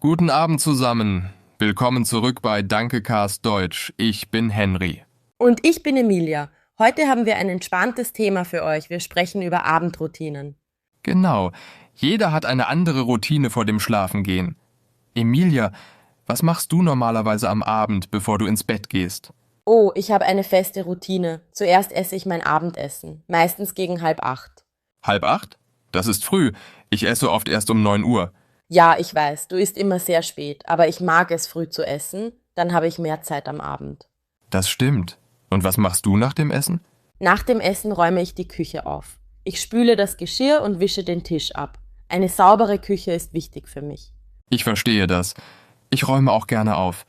Guten Abend zusammen. Willkommen zurück bei Dankecast Deutsch. Ich bin Henry. Und ich bin Emilia. Heute haben wir ein entspanntes Thema für euch. Wir sprechen über Abendroutinen. Genau. Jeder hat eine andere Routine vor dem Schlafengehen. Emilia, was machst du normalerweise am Abend, bevor du ins Bett gehst? Oh, ich habe eine feste Routine. Zuerst esse ich mein Abendessen, meistens gegen 7:30. 7:30? Das ist früh. Ich esse oft erst um 9 Uhr. Ja, ich weiß, du isst immer sehr spät, aber ich mag es, früh zu essen, dann habe ich mehr Zeit am Abend. Das stimmt. Und was machst du nach dem Essen? Nach dem Essen räume ich die Küche auf. Ich spüle das Geschirr und wische den Tisch ab. Eine saubere Küche ist wichtig für mich. Ich verstehe das. Ich räume auch gerne auf.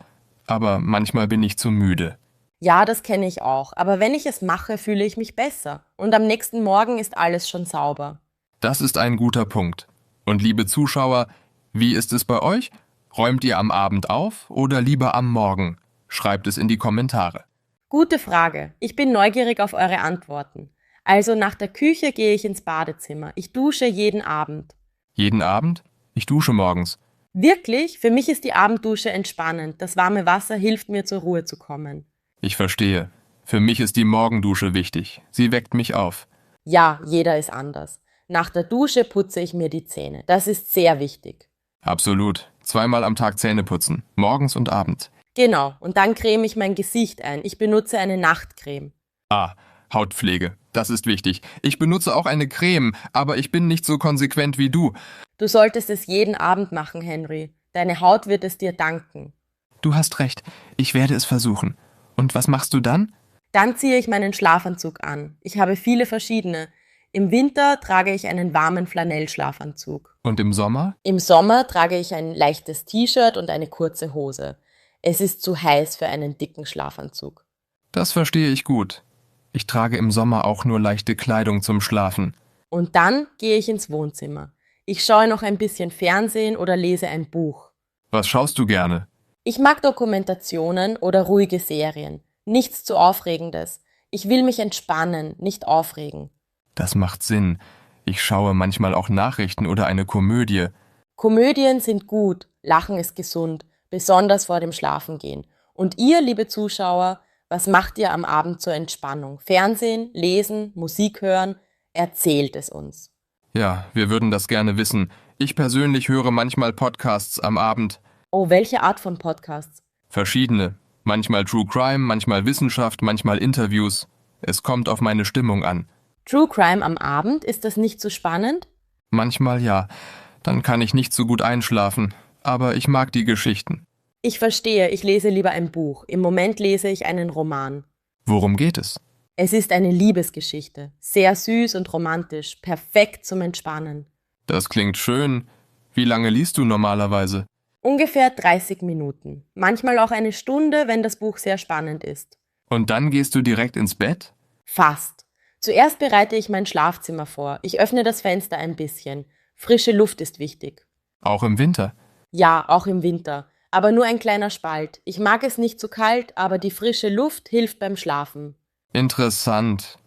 Aber manchmal bin ich zu müde. Ja, das kenne ich auch, aber wenn ich es mache, fühle ich mich besser. Und am nächsten Morgen ist alles schon sauber. Das ist ein guter Punkt. Und liebe Zuschauer, wie ist es bei euch? Räumt ihr am Abend auf oder lieber am Morgen? Schreibt es in die Kommentare. Gute Frage. Ich bin neugierig auf eure Antworten. Also nach der Küche gehe ich ins Badezimmer. Ich dusche jeden Abend. Jeden Abend? Ich dusche morgens. Wirklich? Für mich ist die Abenddusche entspannend. Das warme Wasser hilft mir, zur Ruhe zu kommen. Ich verstehe. Für mich ist die Morgendusche wichtig. Sie weckt mich auf. Ja, jeder ist anders. Nach der Dusche putze ich mir die Zähne. Das ist sehr wichtig. Absolut. 2-mal am Tag Zähne putzen. Morgens und abends. Genau. Und dann creme ich mein Gesicht ein. Ich benutze eine Nachtcreme. Ah, Hautpflege. Das ist wichtig. Ich benutze auch eine Creme, aber ich bin nicht so konsequent wie du. Du solltest es jeden Abend machen, Henry. Deine Haut wird es dir danken. Du hast recht. Ich werde es versuchen. Und was machst du dann? Dann ziehe ich meinen Schlafanzug an. Ich habe viele verschiedene. Im Winter trage ich einen warmen Flanellschlafanzug. Und im Sommer? Im Sommer trage ich ein leichtes T-Shirt und eine kurze Hose. Es ist zu heiß für einen dicken Schlafanzug. Das verstehe ich gut. Ich trage im Sommer auch nur leichte Kleidung zum Schlafen. Und dann gehe ich ins Wohnzimmer. Ich schaue noch ein bisschen Fernsehen oder lese ein Buch. Was schaust du gerne? Ich mag Dokumentationen oder ruhige Serien. Nichts zu Aufregendes. Ich will mich entspannen, nicht aufregen. Das macht Sinn. Ich schaue manchmal auch Nachrichten oder eine Komödie. Komödien sind gut, Lachen ist gesund, besonders vor dem Schlafengehen. Und ihr, liebe Zuschauer, was macht ihr am Abend zur Entspannung? Fernsehen, lesen, Musik hören? Erzählt es uns. Ja, wir würden das gerne wissen. Ich persönlich höre manchmal Podcasts am Abend. Oh, welche Art von Podcasts? Verschiedene. Manchmal True Crime, manchmal Wissenschaft, manchmal Interviews. Es kommt auf meine Stimmung an. True Crime am Abend, ist das nicht so spannend? Manchmal ja. Dann kann ich nicht so gut einschlafen. Aber ich mag die Geschichten. Ich verstehe, ich lese lieber ein Buch. Im Moment lese ich einen Roman. Worum geht es? Es ist eine Liebesgeschichte. Sehr süß und romantisch. Perfekt zum Entspannen. Das klingt schön. Wie lange liest du normalerweise? Ungefähr 30 Minuten. Manchmal auch eine Stunde, wenn das Buch sehr spannend ist. Und dann gehst du direkt ins Bett? Fast. Zuerst bereite ich mein Schlafzimmer vor. Ich öffne das Fenster ein bisschen. Frische Luft ist wichtig. Auch im Winter? Ja, auch im Winter. Aber nur ein kleiner Spalt. Ich mag es nicht zu kalt, aber die frische Luft hilft beim Schlafen. Interessant.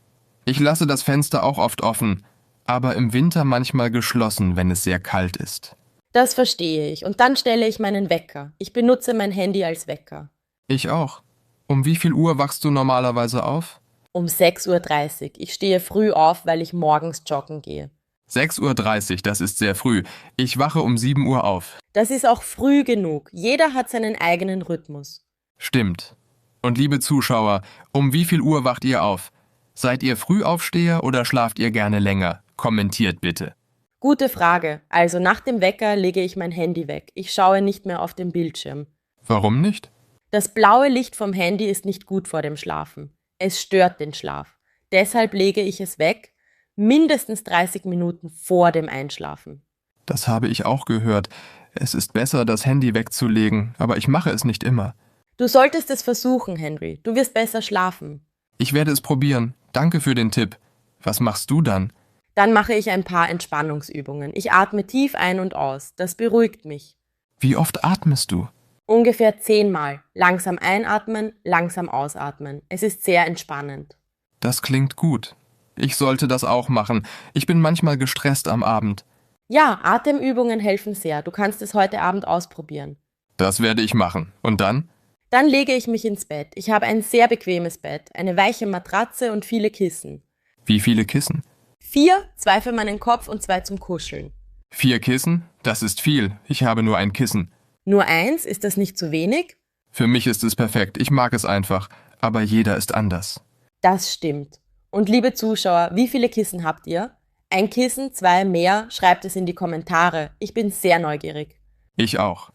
Ich lasse das Fenster auch oft offen, aber im Winter manchmal geschlossen, wenn es sehr kalt ist. Das verstehe ich. Und dann stelle ich meinen Wecker. Ich benutze mein Handy als Wecker. Ich auch. Um wie viel Uhr wachst du normalerweise auf? Um 6:30 Uhr. Ich stehe früh auf, weil ich morgens joggen gehe. 6:30 Uhr, das ist sehr früh. Ich wache um 7 Uhr auf. Das ist auch früh genug. Jeder hat seinen eigenen Rhythmus. Stimmt. Und liebe Zuschauer, um wie viel Uhr wacht ihr auf? Seid ihr Frühaufsteher oder schlaft ihr gerne länger? Kommentiert bitte. Gute Frage. Also nach dem Wecker lege ich mein Handy weg. Ich schaue nicht mehr auf den Bildschirm. Warum nicht? Das blaue Licht vom Handy ist nicht gut vor dem Schlafen. Es stört den Schlaf. Deshalb lege ich es weg, mindestens 30 Minuten vor dem Einschlafen. Das habe ich auch gehört. Es ist besser, das Handy wegzulegen, aber ich mache es nicht immer. Du solltest es versuchen, Henry. Du wirst besser schlafen. Ich werde es probieren. Danke für den Tipp. Was machst du dann? Dann mache ich ein paar Entspannungsübungen. Ich atme tief ein und aus. Das beruhigt mich. Wie oft atmest du? Ungefähr 10 Mal. Langsam einatmen, langsam ausatmen. Es ist sehr entspannend. Das klingt gut. Ich sollte das auch machen. Ich bin manchmal gestresst am Abend. Ja, Atemübungen helfen sehr. Du kannst es heute Abend ausprobieren. Das werde ich machen. Und dann? Dann lege ich mich ins Bett. Ich habe ein sehr bequemes Bett, eine weiche Matratze und viele Kissen. Wie viele Kissen? 4, 2 für meinen Kopf und 2 zum Kuscheln. 4 Kissen? Das ist viel. Ich habe nur ein Kissen. Nur 1, ist das nicht zu wenig? Für mich ist es perfekt. Ich mag es einfach. Aber jeder ist anders. Das stimmt. Und liebe Zuschauer, wie viele Kissen habt ihr? Ein Kissen, 2 mehr? Schreibt es in die Kommentare. Ich bin sehr neugierig. Ich auch.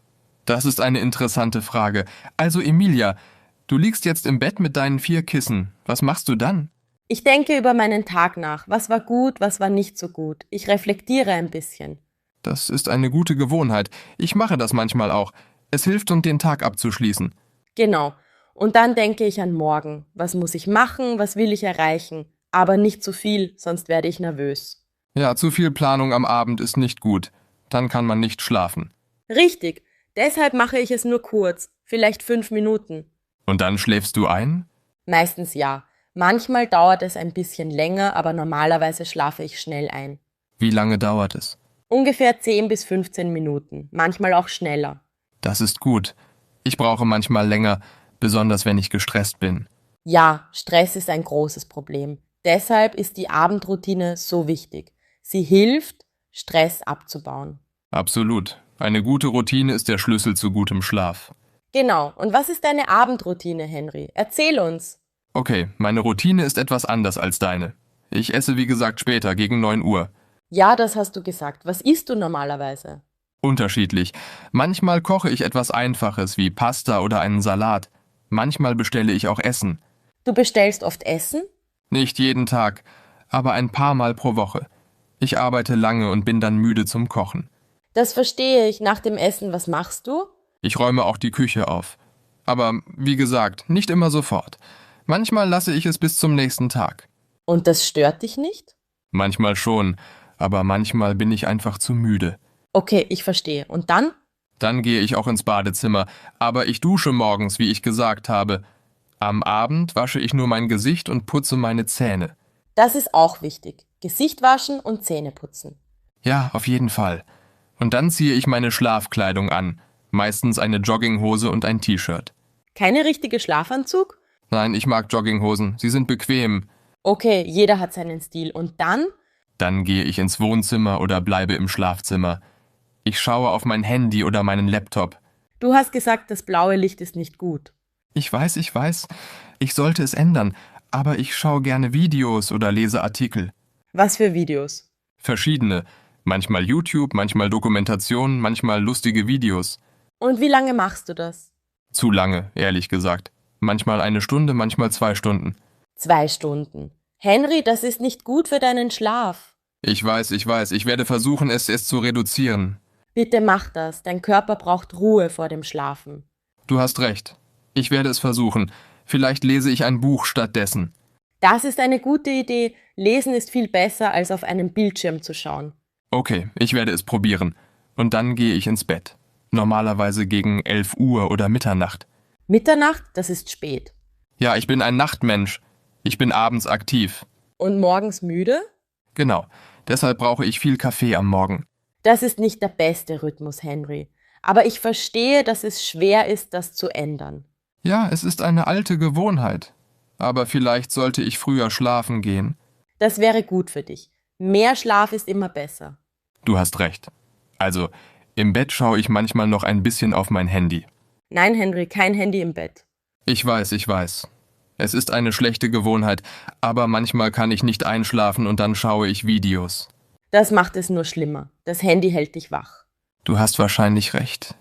Das ist eine interessante Frage. Also Emilia, du liegst jetzt im Bett mit deinen 4 Kissen. Was machst du dann? Ich denke über meinen Tag nach. Was war gut, was war nicht so gut. Ich reflektiere ein bisschen. Das ist eine gute Gewohnheit. Ich mache das manchmal auch. Es hilft, um den Tag abzuschließen. Genau. Und dann denke ich an morgen. Was muss ich machen? Was will ich erreichen? Aber nicht zu viel, sonst werde ich nervös. Ja, zu viel Planung am Abend ist nicht gut. Dann kann man nicht schlafen. Richtig. Deshalb mache ich es nur kurz. Vielleicht 5 Minuten. Und dann schläfst du ein? Meistens ja. Manchmal dauert es ein bisschen länger, aber normalerweise schlafe ich schnell ein. Wie lange dauert es? Ungefähr 10 bis 15 Minuten. Manchmal auch schneller. Das ist gut. Ich brauche manchmal länger, besonders wenn ich gestresst bin. Ja, Stress ist ein großes Problem. Deshalb ist die Abendroutine so wichtig. Sie hilft, Stress abzubauen. Absolut. Eine gute Routine ist der Schlüssel zu gutem Schlaf. Genau. Und was ist deine Abendroutine, Henry? Erzähl uns. Okay, meine Routine ist etwas anders als deine. Ich esse wie gesagt später, gegen 9 Uhr. Ja, das hast du gesagt. Was isst du normalerweise? Unterschiedlich. Manchmal koche ich etwas Einfaches wie Pasta oder einen Salat. Manchmal bestelle ich auch Essen. Du bestellst oft Essen? Nicht jeden Tag, aber ein paar Mal pro Woche. Ich arbeite lange und bin dann müde zum Kochen. Das verstehe ich. Nach dem Essen, was machst du? Ich räume auch die Küche auf. Aber wie gesagt, nicht immer sofort. Manchmal lasse ich es bis zum nächsten Tag. Und das stört dich nicht? Manchmal schon, aber manchmal bin ich einfach zu müde. Okay, ich verstehe. Und dann? Dann gehe ich auch ins Badezimmer, aber ich dusche morgens, wie ich gesagt habe. Am Abend wasche ich nur mein Gesicht und putze meine Zähne. Das ist auch wichtig. Gesicht waschen und Zähne putzen. Ja, auf jeden Fall. Und dann ziehe ich meine Schlafkleidung an, meistens eine Jogginghose und ein T-Shirt. Keine richtige Schlafanzug? Nein, ich mag Jogginghosen, sie sind bequem. Okay, jeder hat seinen Stil. Und dann? Dann gehe ich ins Wohnzimmer oder bleibe im Schlafzimmer. Ich schaue auf mein Handy oder meinen Laptop. Du hast gesagt, das blaue Licht ist nicht gut. Ich weiß, ich sollte es ändern, aber ich schaue gerne Videos oder lese Artikel. Was für Videos? Verschiedene. Manchmal YouTube, manchmal Dokumentationen, manchmal lustige Videos. Und wie lange machst du das? Zu lange, ehrlich gesagt. Manchmal 1 Stunde, manchmal 2 Stunden. 2 Stunden. Henry, das ist nicht gut für deinen Schlaf. Ich weiß, ich werde versuchen, es zu reduzieren. Bitte mach das. Dein Körper braucht Ruhe vor dem Schlafen. Du hast recht. Ich werde es versuchen. Vielleicht lese ich ein Buch stattdessen. Das ist eine gute Idee. Lesen ist viel besser, als auf einem Bildschirm zu schauen. Okay, ich werde es probieren. Und dann gehe ich ins Bett. Normalerweise gegen 11 Uhr oder Mitternacht. Mitternacht, das ist spät. Ja, ich bin ein Nachtmensch. Ich bin abends aktiv. Und morgens müde? Genau. Deshalb brauche ich viel Kaffee am Morgen. Das ist nicht der beste Rhythmus, Henry. Aber ich verstehe, dass es schwer ist, das zu ändern. Ja, es ist eine alte Gewohnheit. Aber vielleicht sollte ich früher schlafen gehen. Das wäre gut für dich. Mehr Schlaf ist immer besser. Du hast recht. Also, im Bett schaue ich manchmal noch ein bisschen auf mein Handy. Nein, Henry, kein Handy im Bett. Ich weiß. Es ist eine schlechte Gewohnheit, aber manchmal kann ich nicht einschlafen und dann schaue ich Videos. Das macht es nur schlimmer. Das Handy hält dich wach. Du hast wahrscheinlich recht.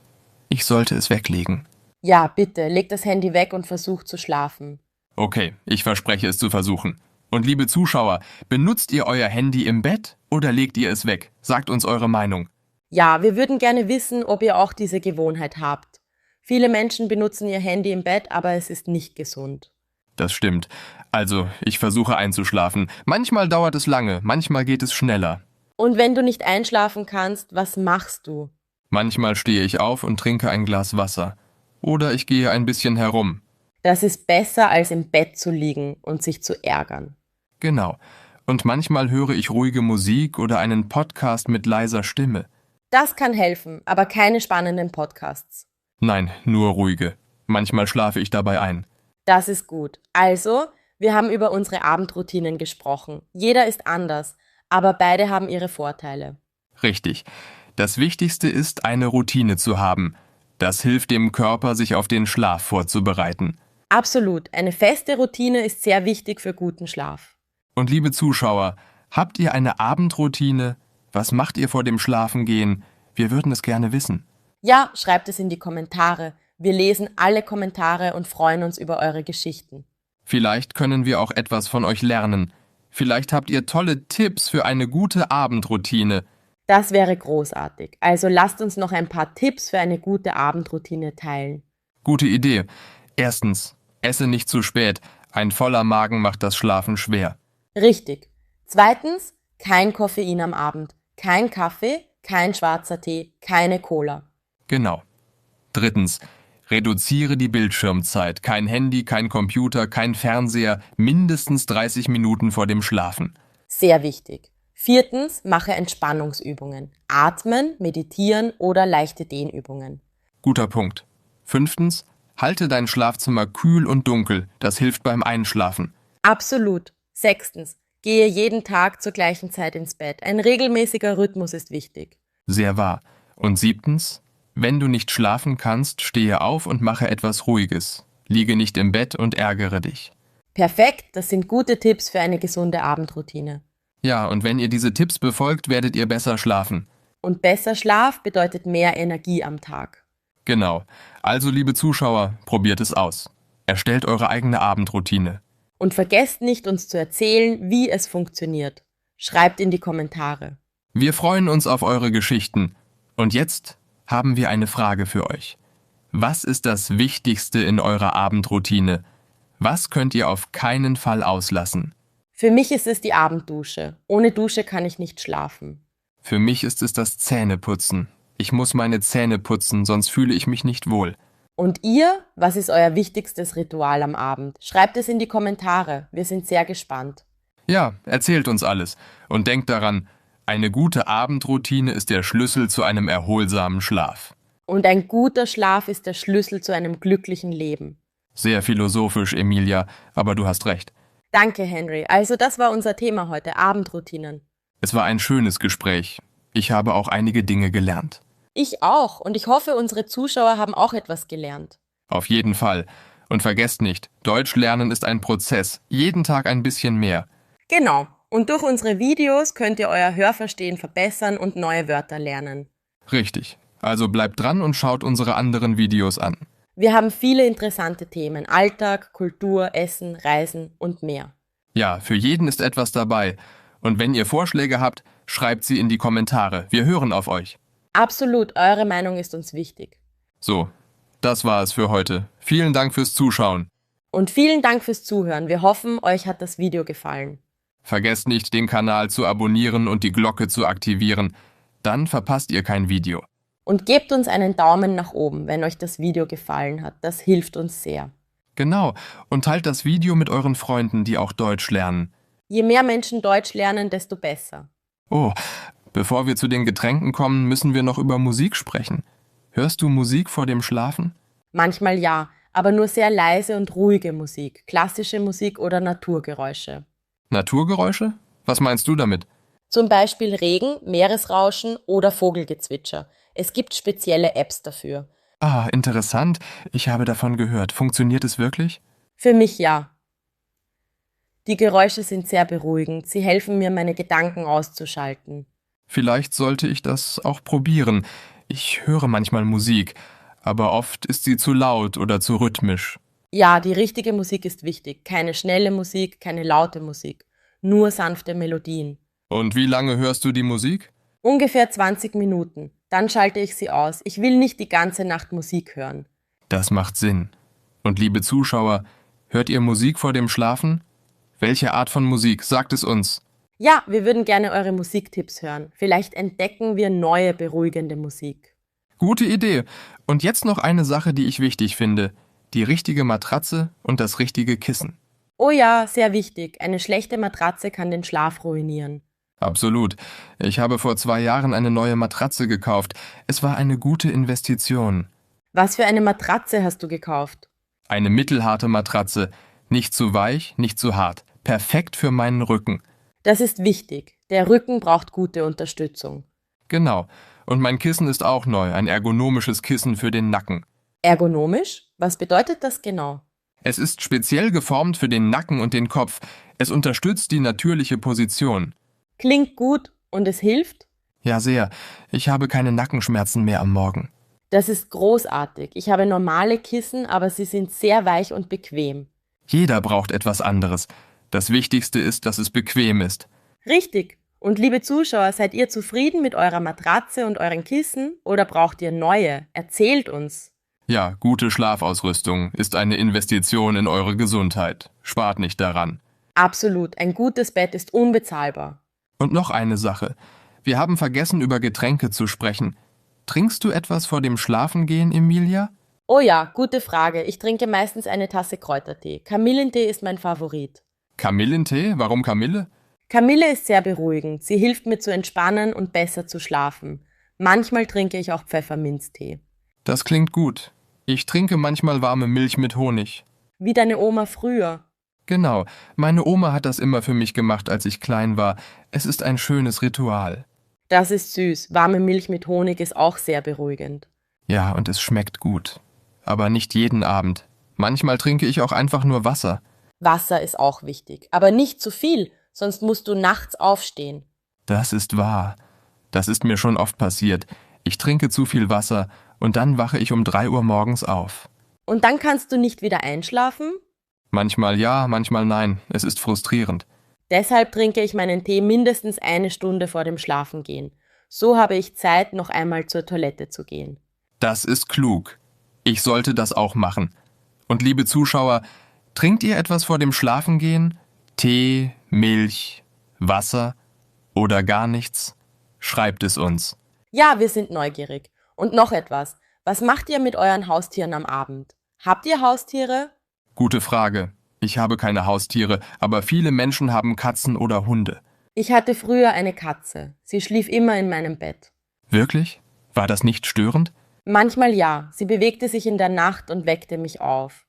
Ich sollte es weglegen. Ja, bitte, leg das Handy weg und versuch zu schlafen. Okay, ich verspreche es zu versuchen. Und liebe Zuschauer, benutzt ihr euer Handy im Bett oder legt ihr es weg? Sagt uns eure Meinung. Ja, wir würden gerne wissen, ob ihr auch diese Gewohnheit habt. Viele Menschen benutzen ihr Handy im Bett, aber es ist nicht gesund. Das stimmt. Also, ich versuche einzuschlafen. Manchmal dauert es lange, manchmal geht es schneller. Und wenn du nicht einschlafen kannst, was machst du? Manchmal stehe ich auf und trinke ein Glas Wasser. Oder ich gehe ein bisschen herum. Das ist besser, als im Bett zu liegen und sich zu ärgern. Genau. Und manchmal höre ich ruhige Musik oder einen Podcast mit leiser Stimme. Das kann helfen, aber keine spannenden Podcasts. Nein, nur ruhige. Manchmal schlafe ich dabei ein. Das ist gut. Also, wir haben über unsere Abendroutinen gesprochen. Jeder ist anders, aber beide haben ihre Vorteile. Richtig. Das Wichtigste ist, eine Routine zu haben. Das hilft dem Körper, sich auf den Schlaf vorzubereiten. Absolut. Eine feste Routine ist sehr wichtig für guten Schlaf. Und liebe Zuschauer, habt ihr eine Abendroutine? Was macht ihr vor dem Schlafengehen? Wir würden es gerne wissen. Ja, schreibt es in die Kommentare. Wir lesen alle Kommentare und freuen uns über eure Geschichten. Vielleicht können wir auch etwas von euch lernen. Vielleicht habt ihr tolle Tipps für eine gute Abendroutine. Das wäre großartig. Also lasst uns noch ein paar Tipps für eine gute Abendroutine teilen. Gute Idee. Erstens, esse nicht zu spät. Ein voller Magen macht das Schlafen schwer. Richtig. Zweitens, kein Koffein am Abend. Kein Kaffee, kein schwarzer Tee, keine Cola. Genau. Drittens, reduziere die Bildschirmzeit. Kein Handy, kein Computer, kein Fernseher, mindestens 30 Minuten vor dem Schlafen. Sehr wichtig. Viertens, mache Entspannungsübungen. Atmen, meditieren oder leichte Dehnübungen. Guter Punkt. Fünftens, halte dein Schlafzimmer kühl und dunkel. Das hilft beim Einschlafen. Absolut. Sechstens, gehe jeden Tag zur gleichen Zeit ins Bett. Ein regelmäßiger Rhythmus ist wichtig. Sehr wahr. Und siebtens, wenn du nicht schlafen kannst, stehe auf und mache etwas Ruhiges. Liege nicht im Bett und ärgere dich. Perfekt, das sind gute Tipps für eine gesunde Abendroutine. Ja, und wenn ihr diese Tipps befolgt, werdet ihr besser schlafen. Und besser Schlaf bedeutet mehr Energie am Tag. Genau. Also, liebe Zuschauer, probiert es aus. Erstellt eure eigene Abendroutine. Und vergesst nicht, uns zu erzählen, wie es funktioniert. Schreibt in die Kommentare. Wir freuen uns auf eure Geschichten. Und jetzt haben wir eine Frage für euch. Was ist das Wichtigste in eurer Abendroutine? Was könnt ihr auf keinen Fall auslassen? Für mich ist es die Abenddusche. Ohne Dusche kann ich nicht schlafen. Für mich ist es das Zähneputzen. Ich muss meine Zähne putzen, sonst fühle ich mich nicht wohl. Und ihr? Was ist euer wichtigstes Ritual am Abend? Schreibt es in die Kommentare. Wir sind sehr gespannt. Ja, erzählt uns alles. Und denkt daran, eine gute Abendroutine ist der Schlüssel zu einem erholsamen Schlaf. Und ein guter Schlaf ist der Schlüssel zu einem glücklichen Leben. Sehr philosophisch, Emilia, aber du hast recht. Danke, Henry. Also das war unser Thema heute, Abendroutinen. Es war ein schönes Gespräch. Ich habe auch einige Dinge gelernt. Ich auch. Und ich hoffe, unsere Zuschauer haben auch etwas gelernt. Auf jeden Fall. Und vergesst nicht, Deutsch lernen ist ein Prozess. Jeden Tag ein bisschen mehr. Genau. Und durch unsere Videos könnt ihr euer Hörverstehen verbessern und neue Wörter lernen. Richtig. Also bleibt dran und schaut unsere anderen Videos an. Wir haben viele interessante Themen. Alltag, Kultur, Essen, Reisen und mehr. Ja, für jeden ist etwas dabei. Und wenn ihr Vorschläge habt, schreibt sie in die Kommentare. Wir hören auf euch. Absolut, eure Meinung ist uns wichtig. So, das war es für heute. Vielen Dank fürs Zuschauen. Und vielen Dank fürs Zuhören. Wir hoffen, euch hat das Video gefallen. Vergesst nicht, den Kanal zu abonnieren und die Glocke zu aktivieren. Dann verpasst ihr kein Video. Und gebt uns einen Daumen nach oben, wenn euch das Video gefallen hat. Das hilft uns sehr. Genau. Und teilt das Video mit euren Freunden, die auch Deutsch lernen. Je mehr Menschen Deutsch lernen, desto besser. Oh, bevor wir zu den Getränken kommen, müssen wir noch über Musik sprechen. Hörst du Musik vor dem Schlafen? Manchmal ja, aber nur sehr leise und ruhige Musik, klassische Musik oder Naturgeräusche. Naturgeräusche? Was meinst du damit? Zum Beispiel Regen, Meeresrauschen oder Vogelgezwitscher. Es gibt spezielle Apps dafür. Ah, interessant. Ich habe davon gehört. Funktioniert es wirklich? Für mich ja. Die Geräusche sind sehr beruhigend. Sie helfen mir, meine Gedanken auszuschalten. Vielleicht sollte ich das auch probieren. Ich höre manchmal Musik, aber oft ist sie zu laut oder zu rhythmisch. Ja, die richtige Musik ist wichtig. Keine schnelle Musik, keine laute Musik. Nur sanfte Melodien. Und wie lange hörst du die Musik? Ungefähr 20 Minuten. Dann schalte ich sie aus. Ich will nicht die ganze Nacht Musik hören. Das macht Sinn. Und liebe Zuschauer, hört ihr Musik vor dem Schlafen? Welche Art von Musik? Sagt es uns. Ja, wir würden gerne eure Musiktipps hören. Vielleicht entdecken wir neue beruhigende Musik. Gute Idee. Und jetzt noch eine Sache, die ich wichtig finde. Die richtige Matratze und das richtige Kissen. Oh ja, sehr wichtig. Eine schlechte Matratze kann den Schlaf ruinieren. Absolut. Ich habe vor 2 Jahren eine neue Matratze gekauft. Es war eine gute Investition. Was für eine Matratze hast du gekauft? Eine mittelharte Matratze. Nicht zu weich, nicht zu hart. Perfekt für meinen Rücken. Das ist wichtig. Der Rücken braucht gute Unterstützung. Genau. Und mein Kissen ist auch neu. Ein ergonomisches Kissen für den Nacken. Ergonomisch? Was bedeutet das genau? Es ist speziell geformt für den Nacken und den Kopf. Es unterstützt die natürliche Position. Klingt gut und es hilft? Ja, sehr. Ich habe keine Nackenschmerzen mehr am Morgen. Das ist großartig. Ich habe normale Kissen, aber sie sind sehr weich und bequem. Jeder braucht etwas anderes. Das Wichtigste ist, dass es bequem ist. Richtig. Und liebe Zuschauer, seid ihr zufrieden mit eurer Matratze und euren Kissen oder braucht ihr neue? Erzählt uns. Ja, gute Schlafausrüstung ist eine Investition in eure Gesundheit. Spart nicht daran. Absolut. Ein gutes Bett ist unbezahlbar. Und noch eine Sache. Wir haben vergessen, über Getränke zu sprechen. Trinkst du etwas vor dem Schlafengehen, Emilia? Oh ja, gute Frage. Ich trinke meistens eine Tasse Kräutertee. Kamillentee ist mein Favorit. Kamillentee? Warum Kamille? Kamille ist sehr beruhigend. Sie hilft mir zu entspannen und besser zu schlafen. Manchmal trinke ich auch Pfefferminztee. Das klingt gut. Ich trinke manchmal warme Milch mit Honig. Wie deine Oma früher. Genau, meine Oma hat das immer für mich gemacht, als ich klein war. Es ist ein schönes Ritual. Das ist süß. Warme Milch mit Honig ist auch sehr beruhigend. Ja, und es schmeckt gut. Aber nicht jeden Abend. Manchmal trinke ich auch einfach nur Wasser. Wasser ist auch wichtig. Aber nicht zu viel, sonst musst du nachts aufstehen. Das ist wahr. Das ist mir schon oft passiert. Ich trinke zu viel Wasser und dann wache ich um 3 Uhr morgens auf. Und dann kannst du nicht wieder einschlafen? Manchmal ja, manchmal nein. Es ist frustrierend. Deshalb trinke ich meinen Tee mindestens 1 Stunde vor dem Schlafengehen. So habe ich Zeit, noch einmal zur Toilette zu gehen. Das ist klug. Ich sollte das auch machen. Und liebe Zuschauer, trinkt ihr etwas vor dem Schlafengehen? Tee, Milch, Wasser oder gar nichts? Schreibt es uns. Ja, wir sind neugierig. Und noch etwas. Was macht ihr mit euren Haustieren am Abend? Habt ihr Haustiere? Gute Frage. Ich habe keine Haustiere, aber viele Menschen haben Katzen oder Hunde. Ich hatte früher eine Katze. Sie schlief immer in meinem Bett. Wirklich? War das nicht störend? Manchmal ja. Sie bewegte sich in der Nacht und weckte mich auf.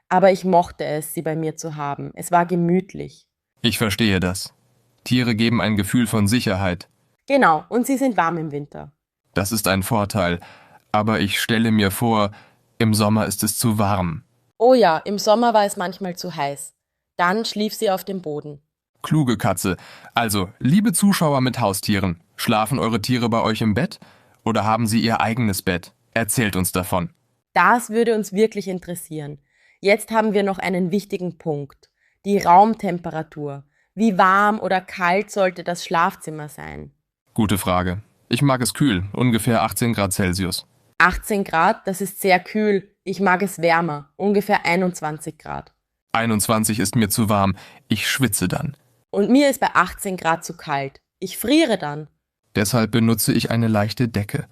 Aber ich mochte es, sie bei mir zu haben. Es war gemütlich. Ich verstehe das. Tiere geben ein Gefühl von Sicherheit. Genau, und sie sind warm im Winter. Das ist ein Vorteil. Aber ich stelle mir vor, im Sommer ist es zu warm. Oh ja, im Sommer war es manchmal zu heiß. Dann schlief sie auf dem Boden. Kluge Katze. Also, liebe Zuschauer mit Haustieren, schlafen eure Tiere bei euch im Bett? Oder haben sie ihr eigenes Bett? Erzählt uns davon. Das würde uns wirklich interessieren. Jetzt haben wir noch einen wichtigen Punkt. Die Raumtemperatur. Wie warm oder kalt sollte das Schlafzimmer sein? Gute Frage. Ich mag es kühl, ungefähr 18 Grad Celsius. 18 Grad, das ist sehr kühl. Ich mag es wärmer, ungefähr 21 Grad. 21 ist mir zu warm. Ich schwitze dann. Und mir ist bei 18 Grad zu kalt. Ich friere dann. Deshalb benutze ich eine leichte Decke.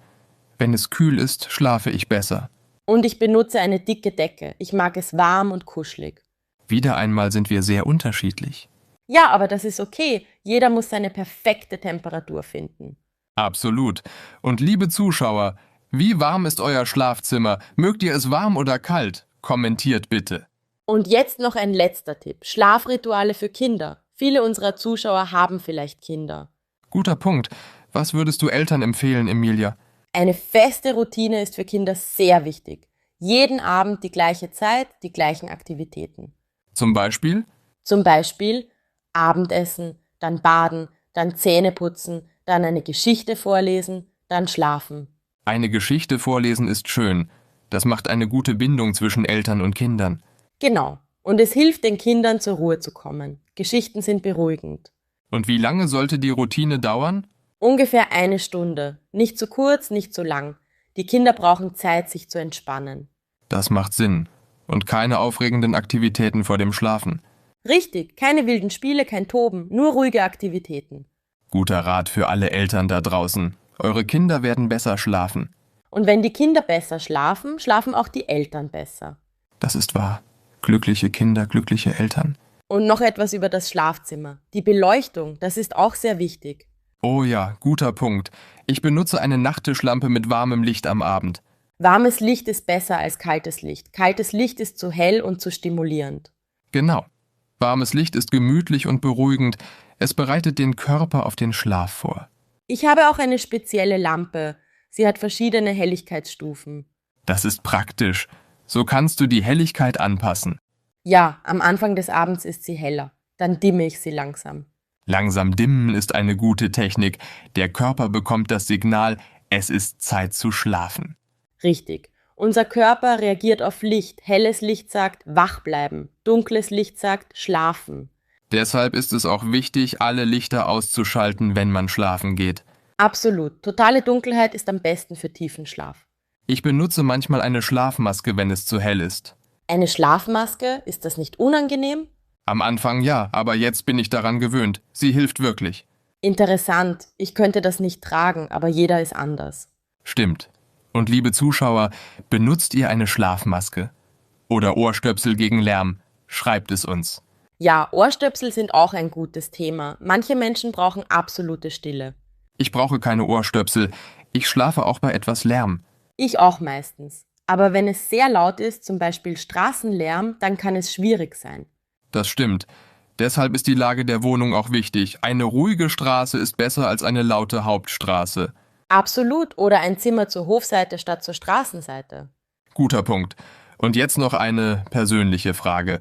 Wenn es kühl ist, schlafe ich besser. Und ich benutze eine dicke Decke. Ich mag es warm und kuschelig. Wieder einmal sind wir sehr unterschiedlich. Ja, aber das ist okay. Jeder muss seine perfekte Temperatur finden. Absolut. Und liebe Zuschauer, wie warm ist euer Schlafzimmer? Mögt ihr es warm oder kalt? Kommentiert bitte. Und jetzt noch ein letzter Tipp. Schlafrituale für Kinder. Viele unserer Zuschauer haben vielleicht Kinder. Guter Punkt. Was würdest du Eltern empfehlen, Emilia? Eine feste Routine ist für Kinder sehr wichtig. Jeden Abend die gleiche Zeit, die gleichen Aktivitäten. Zum Beispiel? Zum Beispiel Abendessen, dann baden, dann Zähne putzen, dann eine Geschichte vorlesen, dann schlafen. Eine Geschichte vorlesen ist schön. Das macht eine gute Bindung zwischen Eltern und Kindern. Genau. Und es hilft den Kindern zur Ruhe zu kommen. Geschichten sind beruhigend. Und wie lange sollte die Routine dauern? Ungefähr 1 Stunde. Nicht zu kurz, nicht zu lang. Die Kinder brauchen Zeit, sich zu entspannen. Das macht Sinn. Und keine aufregenden Aktivitäten vor dem Schlafen. Richtig, keine wilden Spiele, kein Toben, nur ruhige Aktivitäten. Guter Rat für alle Eltern da draußen. Eure Kinder werden besser schlafen. Und wenn die Kinder besser schlafen, schlafen auch die Eltern besser. Das ist wahr. Glückliche Kinder, glückliche Eltern. Und noch etwas über das Schlafzimmer. Die Beleuchtung, das ist auch sehr wichtig. Oh ja, guter Punkt. Ich benutze eine Nachttischlampe mit warmem Licht am Abend. Warmes Licht ist besser als kaltes Licht. Kaltes Licht ist zu hell und zu stimulierend. Genau. Warmes Licht ist gemütlich und beruhigend. Es bereitet den Körper auf den Schlaf vor. Ich habe auch eine spezielle Lampe. Sie hat verschiedene Helligkeitsstufen. Das ist praktisch. So kannst du die Helligkeit anpassen. Ja, am Anfang des Abends ist sie heller. Dann dimme ich sie langsam. Langsam dimmen ist eine gute Technik. Der Körper bekommt das Signal, es ist Zeit zu schlafen. Richtig. Unser Körper reagiert auf Licht. Helles Licht sagt wach bleiben. Dunkles Licht sagt schlafen. Deshalb ist es auch wichtig, alle Lichter auszuschalten, wenn man schlafen geht. Absolut. Totale Dunkelheit ist am besten für tiefen Schlaf. Ich benutze manchmal eine Schlafmaske, wenn es zu hell ist. Eine Schlafmaske, ist das nicht unangenehm? Am Anfang ja, aber jetzt bin ich daran gewöhnt. Sie hilft wirklich. Interessant. Ich könnte das nicht tragen, aber jeder ist anders. Stimmt. Und liebe Zuschauer, benutzt ihr eine Schlafmaske? Oder Ohrstöpsel gegen Lärm? Schreibt es uns. Ja, Ohrstöpsel sind auch ein gutes Thema. Manche Menschen brauchen absolute Stille. Ich brauche keine Ohrstöpsel. Ich schlafe auch bei etwas Lärm. Ich auch meistens. Aber wenn es sehr laut ist, zum Beispiel Straßenlärm, dann kann es schwierig sein. Das stimmt. Deshalb ist die Lage der Wohnung auch wichtig. Eine ruhige Straße ist besser als eine laute Hauptstraße. Absolut. Oder ein Zimmer zur Hofseite statt zur Straßenseite. Guter Punkt. Und jetzt noch eine persönliche Frage.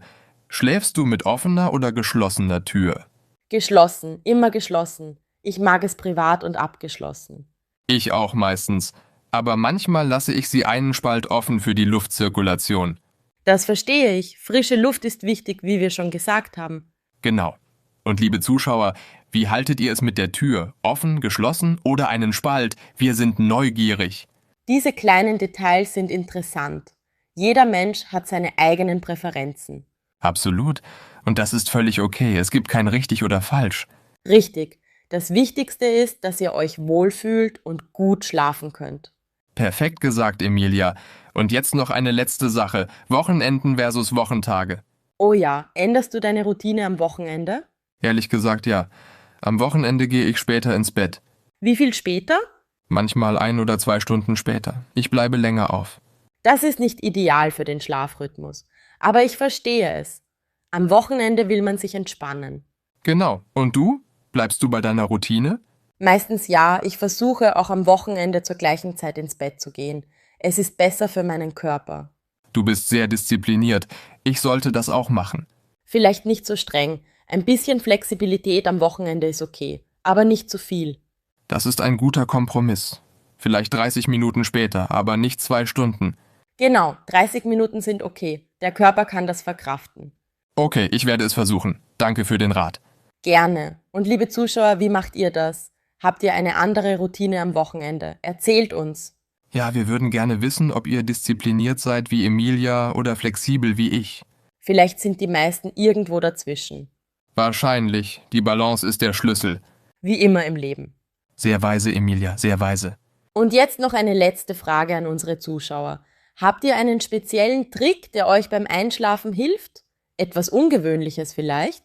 Schläfst du mit offener oder geschlossener Tür? Geschlossen, immer geschlossen. Ich mag es privat und abgeschlossen. Ich auch meistens. Aber manchmal lasse ich sie einen Spalt offen für die Luftzirkulation. Das verstehe ich. Frische Luft ist wichtig, wie wir schon gesagt haben. Genau. Und liebe Zuschauer, wie haltet ihr es mit der Tür? Offen, geschlossen oder einen Spalt? Wir sind neugierig. Diese kleinen Details sind interessant. Jeder Mensch hat seine eigenen Präferenzen. Absolut. Und das ist völlig okay. Es gibt kein richtig oder falsch. Richtig. Das Wichtigste ist, dass ihr euch wohlfühlt und gut schlafen könnt. Perfekt gesagt, Emilia. Und jetzt noch eine letzte Sache. Wochenenden versus Wochentage. Oh ja, änderst du deine Routine am Wochenende? Ehrlich gesagt, ja. Am Wochenende gehe ich später ins Bett. Wie viel später? Manchmal 1 oder 2 Stunden später. Ich bleibe länger auf. Das ist nicht ideal für den Schlafrhythmus. Aber ich verstehe es. Am Wochenende will man sich entspannen. Genau. Und du? Bleibst du bei deiner Routine? Meistens ja, ich versuche auch am Wochenende zur gleichen Zeit ins Bett zu gehen. Es ist besser für meinen Körper. Du bist sehr diszipliniert. Ich sollte das auch machen. Vielleicht nicht so streng. Ein bisschen Flexibilität am Wochenende ist okay, aber nicht zu viel. Das ist ein guter Kompromiss. Vielleicht 30 Minuten später, aber nicht 2 Stunden. Genau, 30 Minuten sind okay. Der Körper kann das verkraften. Okay, ich werde es versuchen. Danke für den Rat. Gerne. Und liebe Zuschauer, wie macht ihr das? Habt ihr eine andere Routine am Wochenende? Erzählt uns. Ja, wir würden gerne wissen, ob ihr diszipliniert seid wie Emilia oder flexibel wie ich. Vielleicht sind die meisten irgendwo dazwischen. Wahrscheinlich. Die Balance ist der Schlüssel. Wie immer im Leben. Sehr weise, Emilia, sehr weise. Und jetzt noch eine letzte Frage an unsere Zuschauer. Habt ihr einen speziellen Trick, der euch beim Einschlafen hilft? Etwas Ungewöhnliches vielleicht?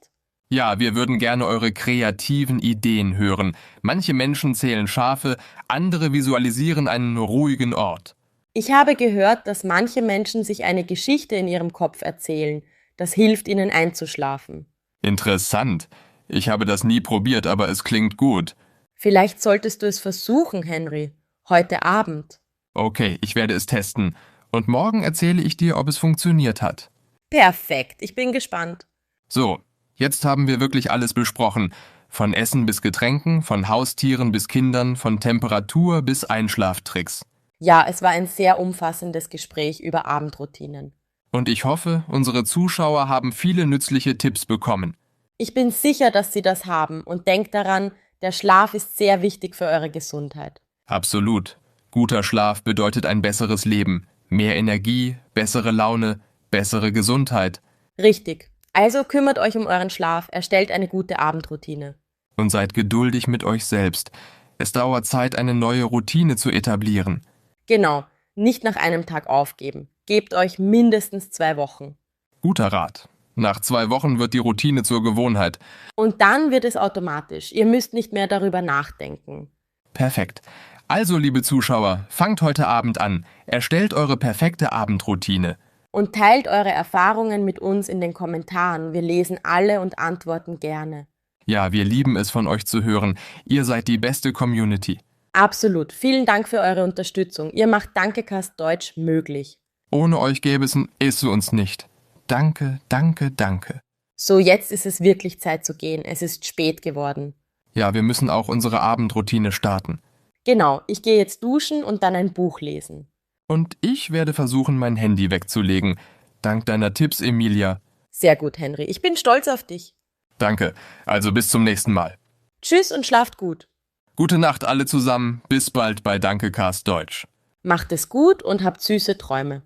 Ja, wir würden gerne eure kreativen Ideen hören. Manche Menschen zählen Schafe, andere visualisieren einen ruhigen Ort. Ich habe gehört, dass manche Menschen sich eine Geschichte in ihrem Kopf erzählen. Das hilft ihnen einzuschlafen. Interessant. Ich habe das nie probiert, aber es klingt gut. Vielleicht solltest du es versuchen, Henry. Heute Abend. Okay, ich werde es testen. Und morgen erzähle ich dir, ob es funktioniert hat. Perfekt, ich bin gespannt. So, jetzt haben wir wirklich alles besprochen. Von Essen bis Getränken, von Haustieren bis Kindern, von Temperatur bis Einschlaftricks. Ja, es war ein sehr umfassendes Gespräch über Abendroutinen. Und ich hoffe, unsere Zuschauer haben viele nützliche Tipps bekommen. Ich bin sicher, dass sie das haben und denkt daran, der Schlaf ist sehr wichtig für eure Gesundheit. Absolut. Guter Schlaf bedeutet ein besseres Leben, mehr Energie, bessere Laune, bessere Gesundheit. Richtig. Also kümmert euch um euren Schlaf, erstellt eine gute Abendroutine. Und seid geduldig mit euch selbst. Es dauert Zeit, eine neue Routine zu etablieren. Genau, nicht nach einem Tag aufgeben. Gebt euch mindestens 2 Wochen. Guter Rat. Nach 2 Wochen wird die Routine zur Gewohnheit. Und dann wird es automatisch. Ihr müsst nicht mehr darüber nachdenken. Perfekt. Also, liebe Zuschauer, fangt heute Abend an. Erstellt eure perfekte Abendroutine. Und teilt eure Erfahrungen mit uns in den Kommentaren. Wir lesen alle und antworten gerne. Ja, wir lieben es, von euch zu hören. Ihr seid die beste Community. Absolut. Vielen Dank für eure Unterstützung. Ihr macht Dankecast Deutsch möglich. Ohne euch gäbe es uns nicht. Danke, danke, danke. So, jetzt ist es wirklich Zeit zu gehen. Es ist spät geworden. Ja, wir müssen auch unsere Abendroutine starten. Genau, ich gehe jetzt duschen und dann ein Buch lesen. Und ich werde versuchen, mein Handy wegzulegen. Dank deiner Tipps, Emilia. Sehr gut, Henry. Ich bin stolz auf dich. Danke. Also bis zum nächsten Mal. Tschüss und schlaft gut. Gute Nacht alle zusammen. Bis bald bei Dankecast Deutsch. Macht es gut und habt süße Träume.